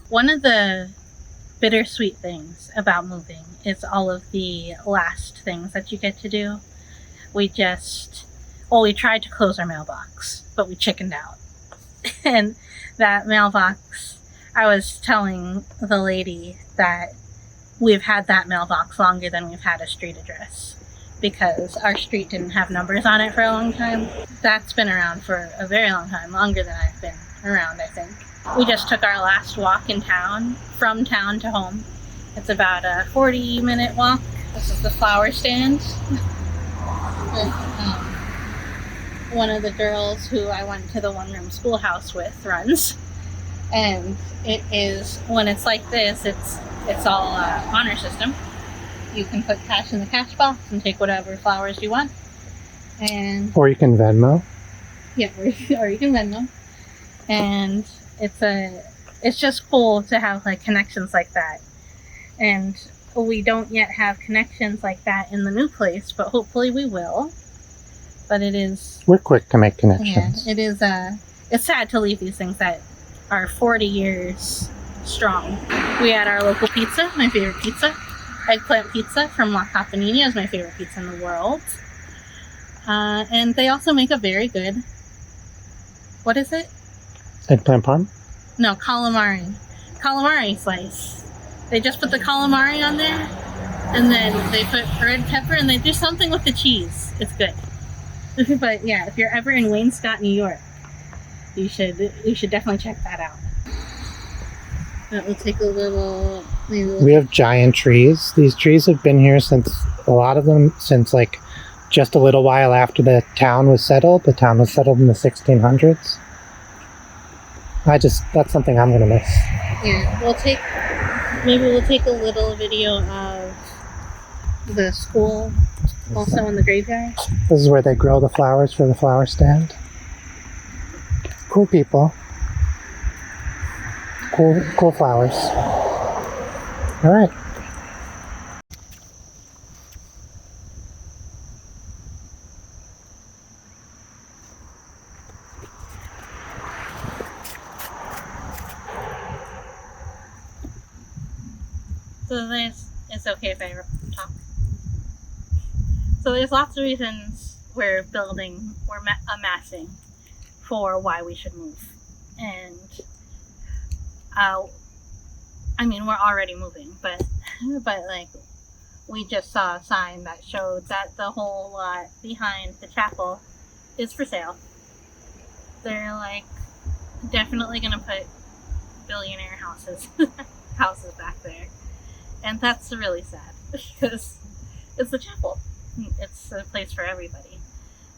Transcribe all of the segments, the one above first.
One of the bittersweet things about moving is all of the last things that you get to do. We tried to close our mailbox, but we chickened out. And that mailbox, I was telling the lady that we've had that mailbox longer than we've had a street address because our street didn't have numbers on it for a long time. That's been around for a very long time, longer than I've been around, I think. We just took our last walk in town, from town to home. It's about a 40-minute walk. This is the flower stand. One of the girls who I went to the one-room schoolhouse with runs. And it is, when it's like this, it's all honor system. You can put cash in the cash box and take whatever flowers you want. Or you can Venmo. Yeah, or you can Venmo. And it's just cool to have like connections like that. And we don't yet have connections like that in the new place, but hopefully we will. But we're quick to make connections. Yeah, it is it's sad to leave these things that are 40 years strong. We had our local pizza, my favorite pizza. Eggplant pizza from La Capanina is my favorite pizza in the world. And they also make a very good, what is it? Eggplant parm? No, calamari. Calamari slice. They just put the calamari on there, and then they put red pepper, and they do something with the cheese. It's good. But yeah, if you're ever in Wainscott, New York, you should definitely check that out. We'll take a little. We have giant trees. These trees have been here a lot of them since like just a little while after the town was settled. The town was settled in the 1600s. That's something I'm gonna miss. Yeah, we'll take a little video of the school, also in the graveyard. This is where they grow the flowers for the flower stand. Cool people. Cool flowers. All right. So it's okay if I talk. So there's lots of reasons we're amassing for why we should move. And we're already moving, but like we just saw a sign that showed that the whole lot behind the chapel is for sale. They're like definitely gonna put billionaire houses back there. And that's really sad because it's the chapel. It's a place for everybody.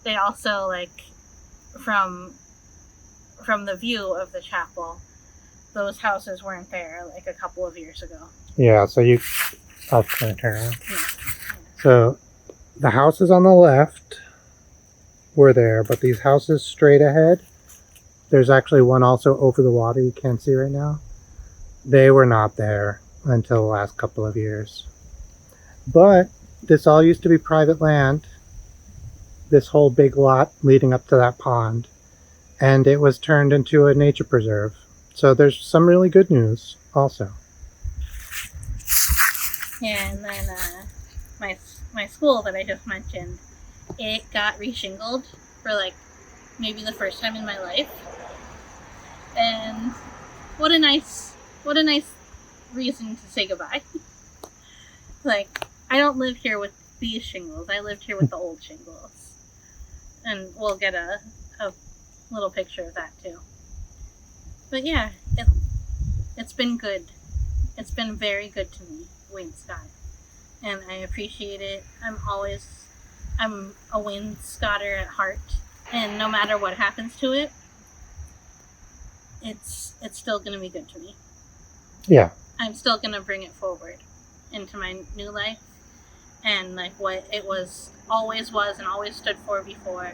They also, like, from the view of the chapel, those houses weren't there like a couple of years ago. Yeah, so I'll turn around. Yeah. So the houses on the left were there, but these houses straight ahead, there's actually one also over the water you can't see right now. They were not there until the last couple of years. But this all used to be private land, this whole big lot leading up to that pond, and it was turned into a nature preserve. So there's some really good news also. Yeah, and then my school that I just mentioned, it got reshingled for like maybe the first time in my life. And what a nice reason to say goodbye. Like, I don't live here with these shingles. I lived here with the old shingles. And we'll get a little picture of that too. But yeah, it's been good. It's been very good to me, Wainscott. And I appreciate it. I'm a Wainscotter at heart. And no matter what happens to it, it's still going to be good to me. Yeah. I'm still going to bring it forward into my new life and like what it always was and always stood for before.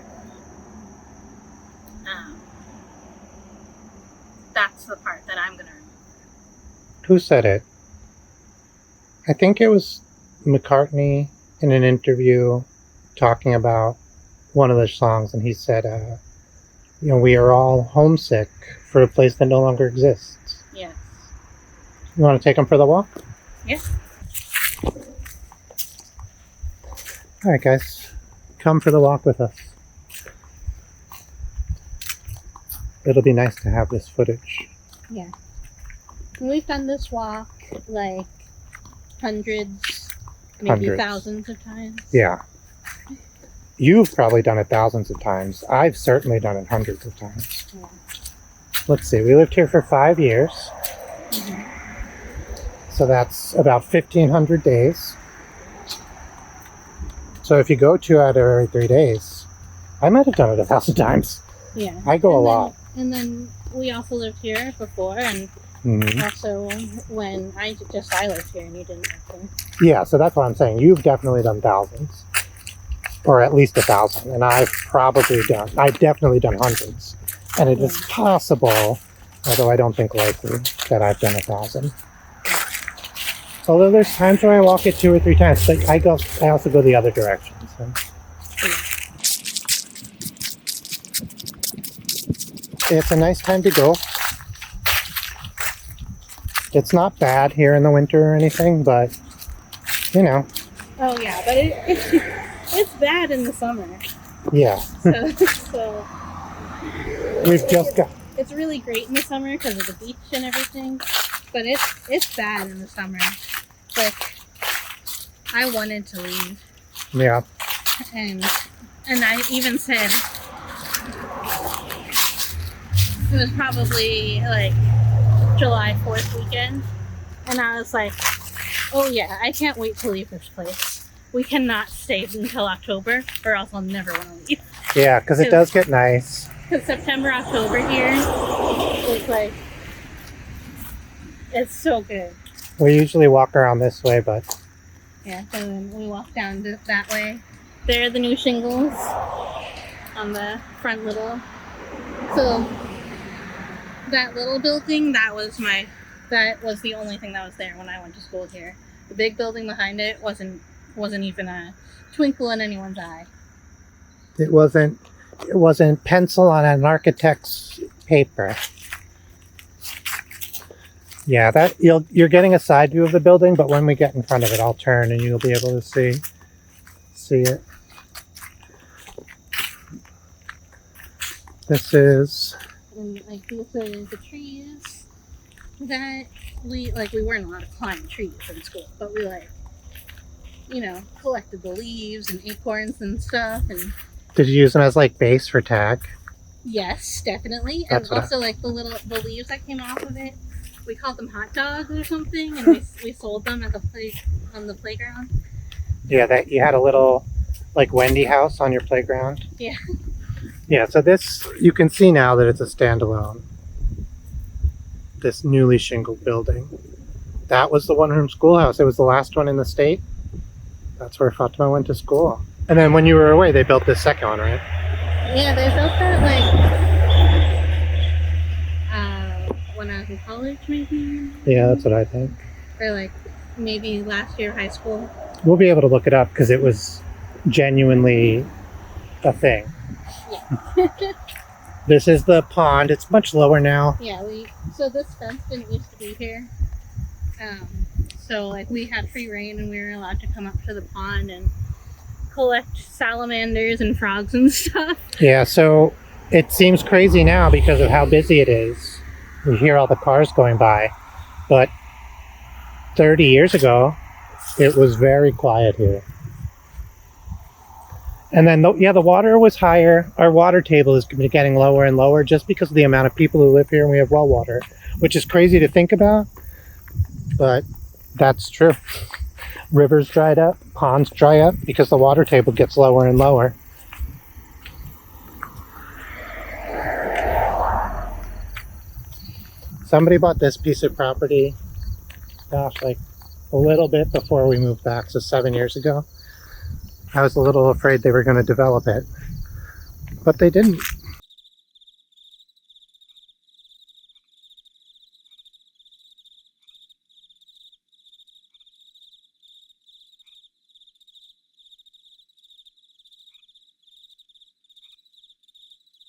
That's the part that I'm going to remember. Who said it? I think it was McCartney in an interview talking about one of the songs, and he said, we are all homesick for a place that no longer exists. Yes. You want to take them for the walk? Yeah. All right, guys. Come for the walk with us. It'll be nice to have this footage. Yeah. We've done this walk like hundreds, maybe thousands of times. Yeah. You've probably done it thousands of times. I've certainly done it hundreds of times. Yeah. Let's see. We lived here for 5 years. Mm-hmm. So that's about 1,500 days. So if you go 2 out of every 3 days, I might have done it 1,000 times. Yeah. I go a lot. And then we also lived here before, and also when I lived here and you didn't live here. Yeah, so that's what I'm saying. You've definitely done thousands, or at least 1,000, and I've definitely done hundreds. And it is possible, although I don't think likely, that I've done 1,000. Although there's times where I walk it 2 or 3 times, but I also go the other direction. So. It's a nice time to go. It's not bad here in the winter or anything, but you know. Oh yeah, but it's bad in the summer. Yeah. So it's really great in the summer because of the beach and everything, but it's bad in the summer. Like, I wanted to leave. Yeah. And I even said it was probably like July 4th weekend, and I was like, oh yeah, I can't wait to leave this place. We cannot stay until October, or else I'll never want to leave. Yeah, because it does get nice. Because September, October here is like, it's so good. We usually walk around this way, but yeah, so then we walk down that way. There are the new shingles on the front little. So that little building, that was the only thing that was there when I went to school here. The big building behind it wasn't even a twinkle in anyone's eye. It wasn't pencil on an architect's paper. Yeah, that you're getting a side view of the building, but when we get in front of it, I'll turn and you'll be able to see it. This is. And like these are the trees that we weren't allowed to climb trees in school, but we collected the leaves and acorns and stuff. And did you use them as like base for tag? Yes, definitely. And also like the leaves that came off of it, we called them hot dogs or something, and we sold them at on the playground. Yeah, that you had a little like Wendy house on your playground. Yeah. Yeah, so this, you can see now that it's a standalone. This newly shingled building. That was the one-room schoolhouse. It was the last one in the state. That's where Fatima went to school. And then when you were away, they built this second one, right? Yeah, they built that when I was in college, maybe. Yeah, that's what I think. Or like maybe last year of high school. We'll be able to look it up because it was genuinely a thing. Yeah. This is the pond. It's much lower now. Yeah, so this fence didn't used to be here. So like we had free reign and we were allowed to come up to the pond and collect salamanders and frogs and stuff. Yeah, so it seems crazy now because of how busy it is. We hear all the cars going by, but 30 years ago, it was very quiet here. And then, the water was higher. Our water table is getting lower and lower just because of the amount of people who live here, and we have well water, which is crazy to think about, but that's true. Rivers dried up, ponds dry up because the water table gets lower and lower. Somebody bought this piece of property, gosh, like a little bit before we moved back, so 7 years ago. I was a little afraid they were going to develop it, but they didn't.